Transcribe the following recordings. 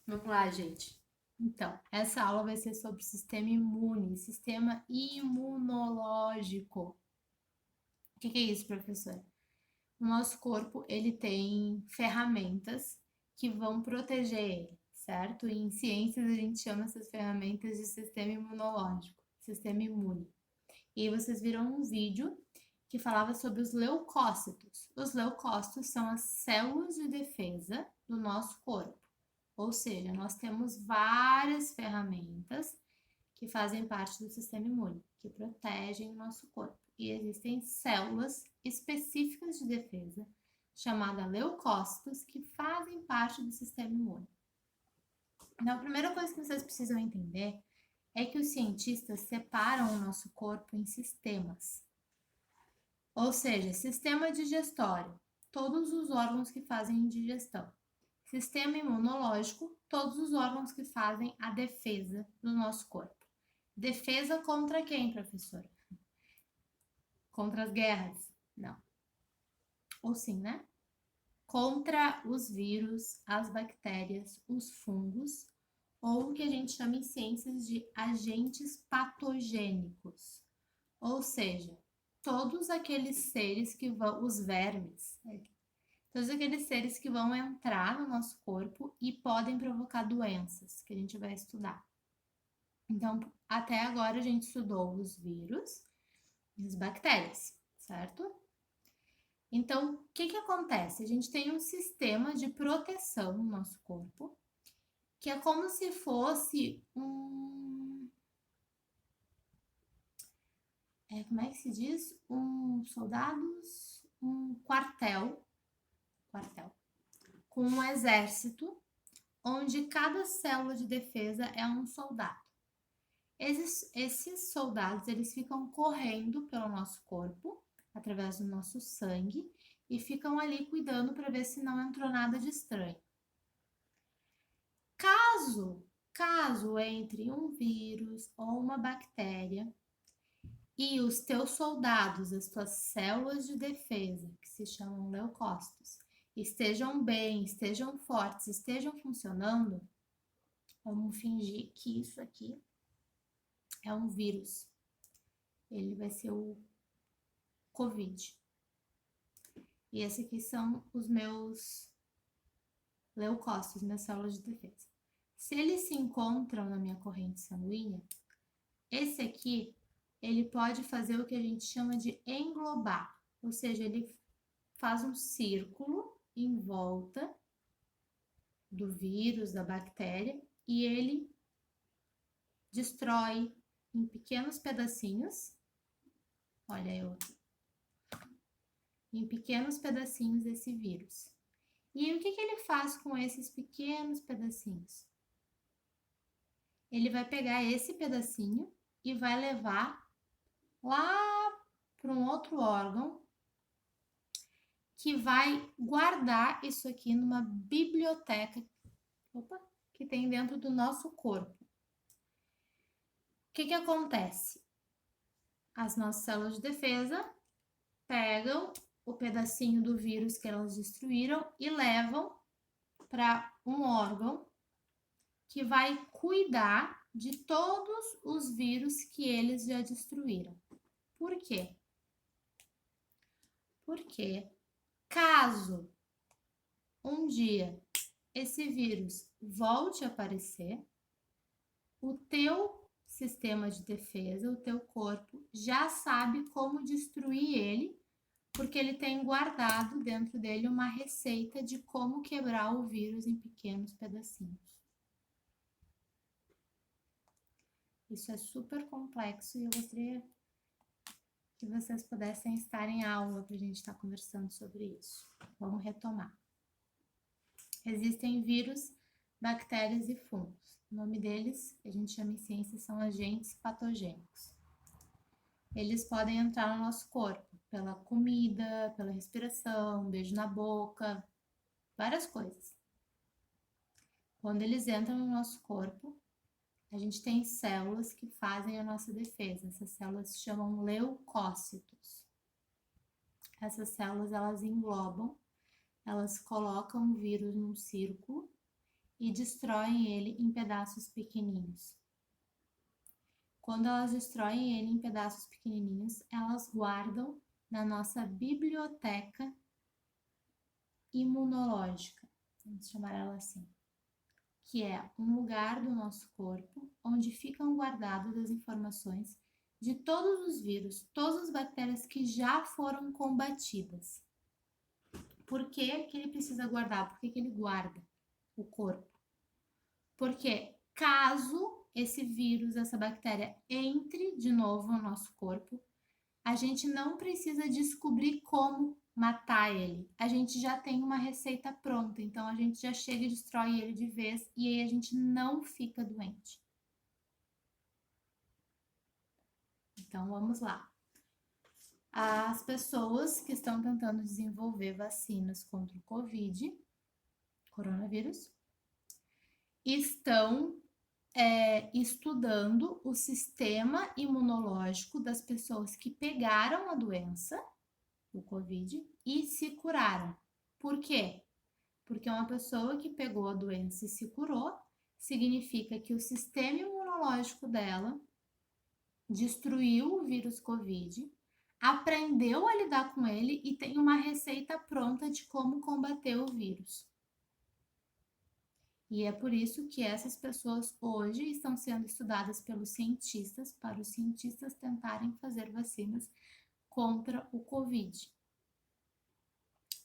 Vamos lá, gente. Então, essa aula vai ser sobre sistema imune, sistema imunológico. O que é isso, professora? O nosso corpo, ele tem ferramentas que vão proteger ele, certo? E em ciências a gente chama essas ferramentas de sistema imunológico, sistema imune. E aí vocês viram um vídeo que falava sobre os leucócitos. Os leucócitos são as células de defesa do nosso corpo. Ou seja, nós temos várias ferramentas que fazem parte do sistema imune, que protegem o nosso corpo. E existem células específicas de defesa, chamadas leucócitos, que fazem parte do sistema imune. Então, a primeira coisa que vocês precisam entender é que os cientistas separam o nosso corpo em sistemas. Ou seja, sistema digestório, todos os órgãos que fazem digestão. Sistema imunológico, todos os órgãos que fazem a defesa do nosso corpo. Defesa contra quem, professora? Contra as guerras? Não. Ou sim, né? Contra os vírus, as bactérias, os fungos, ou o que a gente chama em ciências de agentes patogênicos. Ou seja, todos aqueles seres que vão, os vermes, todos aqueles seres que vão entrar no nosso corpo e podem provocar doenças, que a gente vai estudar. Então, até agora a gente estudou os vírus e as bactérias, certo? Então, o que acontece? A gente tem um sistema de proteção no nosso corpo, que é como se fosse como é que se diz? Um quartel, com um exército, onde cada célula de defesa é um soldado. Esses soldados, eles ficam correndo pelo nosso corpo, através do nosso sangue, e ficam ali cuidando para ver se não entrou nada de estranho. Caso entre um vírus ou uma bactéria e os teus soldados, as tuas células de defesa, que se chamam leucócitos, estejam bem, estejam fortes, estejam funcionando, vamos fingir que isso aqui é um vírus. Ele vai ser o Covid. E esse aqui são os meus leucócitos, minhas células de defesa. Se eles se encontram na minha corrente sanguínea, esse aqui, ele pode fazer o que a gente chama de englobar, ou seja, ele faz um círculo em volta do vírus, da bactéria, e ele destrói em pequenos pedacinhos, olha eu, em pequenos pedacinhos esse vírus. E o que ele faz com esses pequenos pedacinhos? Ele vai pegar esse pedacinho e vai levar lá para um outro órgão que vai guardar isso aqui numa biblioteca que tem dentro do nosso corpo. O que acontece? As nossas células de defesa pegam o pedacinho do vírus que elas destruíram e levam para um órgão que vai cuidar de todos os vírus que eles já destruíram. Por quê? Porque caso um dia esse vírus volte a aparecer, o teu sistema de defesa, o teu corpo já sabe como destruir ele, porque ele tem guardado dentro dele uma receita de como quebrar o vírus em pequenos pedacinhos. Isso é super complexo e eu gostaria que vocês pudessem estar em aula para a gente estar conversando sobre isso. Vamos retomar. Existem vírus, bactérias e fungos. O nome deles, que a gente chama em ciência, são agentes patogênicos. Eles podem entrar no nosso corpo pela comida, pela respiração, beijo na boca, várias coisas. Quando eles entram no nosso corpo, a gente tem células que fazem a nossa defesa. Essas células se chamam leucócitos. Essas células, elas englobam, elas colocam o vírus num círculo e destroem ele em pedaços pequenininhos. Quando elas destroem ele em pedaços pequenininhos, elas guardam na nossa biblioteca imunológica, vamos chamar ela assim, que é um lugar do nosso corpo onde ficam guardadas as informações de todos os vírus, todas as bactérias que já foram combatidas. Por que que ele precisa guardar? Por que que ele guarda o corpo? Porque caso esse vírus, essa bactéria entre de novo no nosso corpo, a gente não precisa descobrir como matar ele. A gente já tem uma receita pronta, então a gente já chega e destrói ele de vez e aí a gente não fica doente. Então vamos lá. As pessoas que estão tentando desenvolver vacinas contra o coronavírus, estão estudando o sistema imunológico das pessoas que pegaram a doença, o Covid, e se curaram. Por quê? Porque uma pessoa que pegou a doença e se curou, significa que o sistema imunológico dela destruiu o vírus Covid, aprendeu a lidar com ele e tem uma receita pronta de como combater o vírus. E é por isso que essas pessoas hoje estão sendo estudadas pelos cientistas, para os cientistas tentarem fazer vacinas contra o Covid.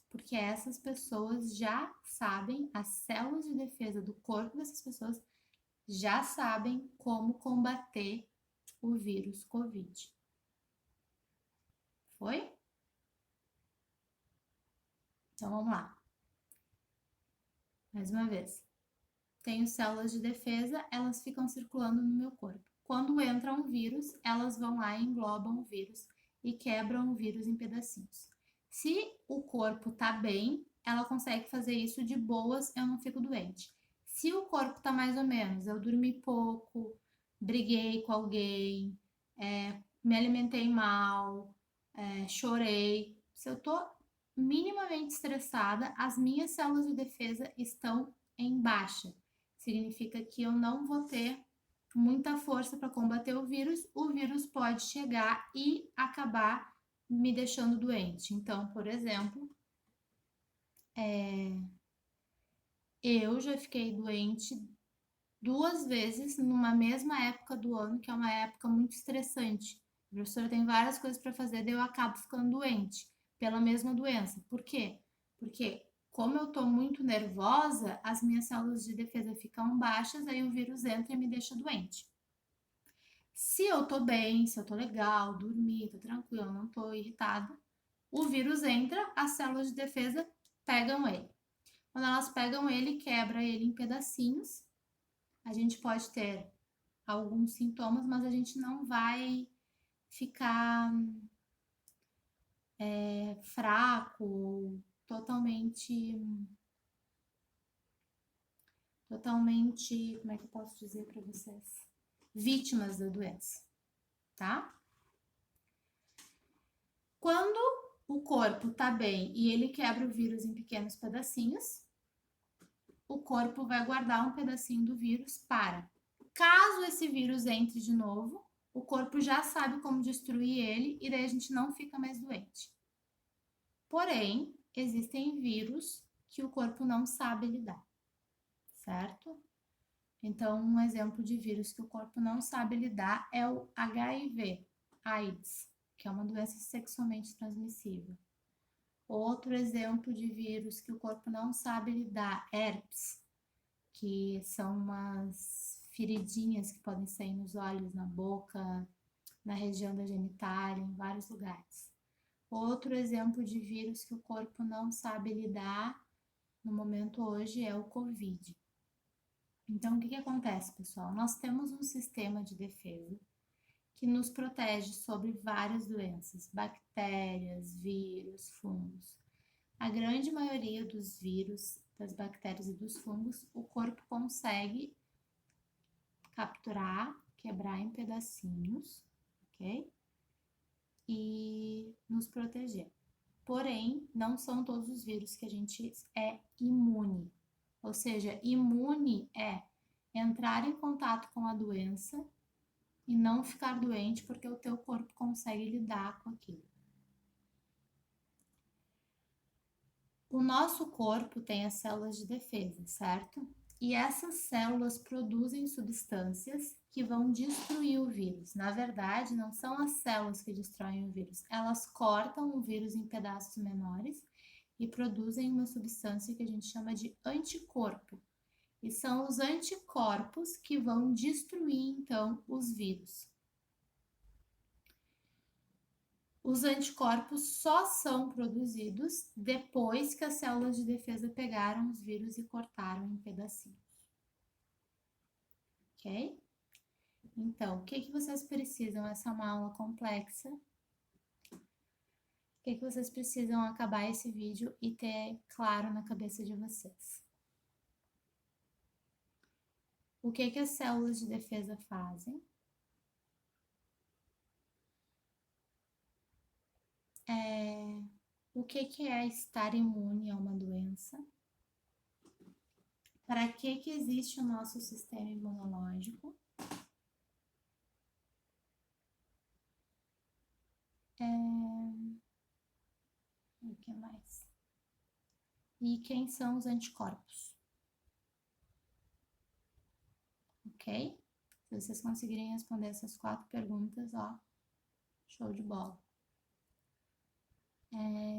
Porque essas pessoas já sabem, as células de defesa do corpo dessas pessoas já sabem como combater o vírus Covid. Foi? Então vamos lá. Mais uma vez. Tenho células de defesa, elas ficam circulando no meu corpo. Quando entra um vírus, elas vão lá e englobam o vírus e quebram o vírus em pedacinhos. Se o corpo tá bem, ela consegue fazer isso de boas, eu não fico doente. Se o corpo tá mais ou menos, eu dormi pouco, briguei com alguém, me alimentei mal, chorei. Se eu tô minimamente estressada, as minhas células de defesa estão em baixa. Significa que eu não vou ter muita força para combater o vírus pode chegar e acabar me deixando doente. Então, por exemplo, eu já fiquei doente 2 vezes numa mesma época do ano, que é uma época muito estressante. O professor tem várias coisas para fazer, daí eu acabo ficando doente pela mesma doença. Por quê? Porque como eu tô muito nervosa, as minhas células de defesa ficam baixas, aí o vírus entra e me deixa doente. Se eu tô bem, se eu tô legal, dormi, tô tranquila, não tô irritada, o vírus entra, as células de defesa pegam ele. Quando elas pegam ele, quebra ele em pedacinhos. A gente pode ter alguns sintomas, mas a gente não vai ficar fraco, totalmente, como é que eu posso dizer para vocês? Vítimas da doença, tá? Quando o corpo tá bem e ele quebra o vírus em pequenos pedacinhos, o corpo vai guardar um pedacinho do vírus para, caso esse vírus entre de novo, o corpo já sabe como destruir ele e daí a gente não fica mais doente. Porém, existem vírus que o corpo não sabe lidar, certo? Então, um exemplo de vírus que o corpo não sabe lidar é o HIV, AIDS, que é uma doença sexualmente transmissível. Outro exemplo de vírus que o corpo não sabe lidar, herpes, que são umas feridinhas que podem sair nos olhos, na boca, na região da genitália, em vários lugares. Outro exemplo de vírus que o corpo não sabe lidar no momento hoje é o Covid. Então, o que acontece, pessoal? Nós temos um sistema de defesa que nos protege sobre várias doenças, bactérias, vírus, fungos. A grande maioria dos vírus, das bactérias e dos fungos, o corpo consegue capturar, quebrar em pedacinhos, ok? E nos proteger. Porém, não são todos os vírus que a gente é imune. Ou seja, imune é entrar em contato com a doença e não ficar doente porque o teu corpo consegue lidar com aquilo. O nosso corpo tem as células de defesa, certo? E essas células produzem substâncias que vão destruir o vírus. Na verdade, não são as células que destroem o vírus, elas cortam o vírus em pedaços menores e produzem uma substância que a gente chama de anticorpo. E são os anticorpos que vão destruir então os vírus. Os anticorpos só são produzidos depois que as células de defesa pegaram os vírus e cortaram em pedacinhos. Ok? Então, o que vocês precisam? Essa é uma aula complexa. O que vocês precisam acabar esse vídeo e ter claro na cabeça de vocês? O que as células de defesa fazem? O que é estar imune a uma doença? Para que existe o nosso sistema imunológico? O que mais? E quem são os anticorpos? Ok? Se vocês conseguirem responder essas 4 perguntas, ó, show de bola.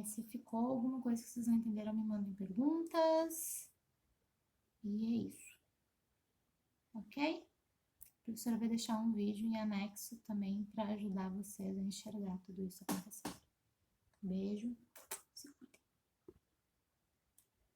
Se ficou alguma coisa que vocês não entenderam, me mandem perguntas. E é isso. Ok? A professora vai deixar um vídeo em anexo também para ajudar vocês a enxergar tudo isso acontecendo. Beijo.